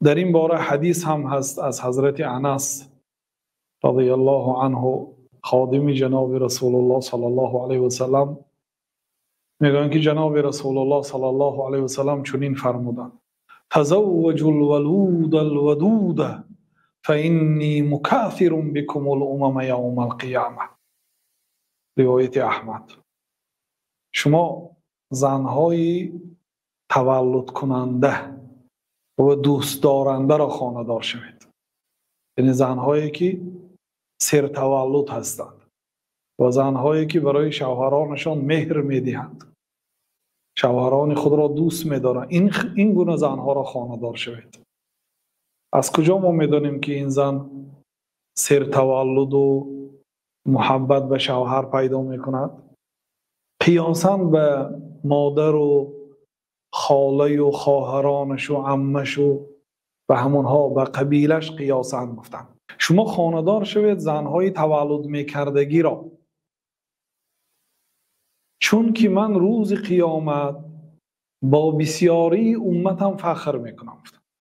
در این باره حدیث هم هست از حضرت انس رضی الله عنه خادم جناب رسول الله صلی الله علیه و سلم میگن که جناب رسول الله صلی الله علیه و سلم چنین فرمودند: تزوجوا الولود الودود فإني مكاثر بكم الأمم يوم القیامه. روایت احمد. شما زنهای تولد کننده و دوست دارنده را خانه‌دار شوید، یعنی زنهایی که سر تولد هستند و زنهایی که برای شوهرانشان مهر میدهند، شوهران خود را دوست می‌دارند، این گونه زنها را خانه‌دار شوید. از کجا ما می‌دانیم که این زن سر تولد و محبت به شوهر پیدا می‌کند؟ قیاساً به مادر و خاله و خواهرانش و عمش و همونها به قبیلش قیاساً گفتن. شما خانه‌دار شوید زنهای تولد میکردگی را، چون که من روز قیامت با بسیاری امتم فخر میکنم.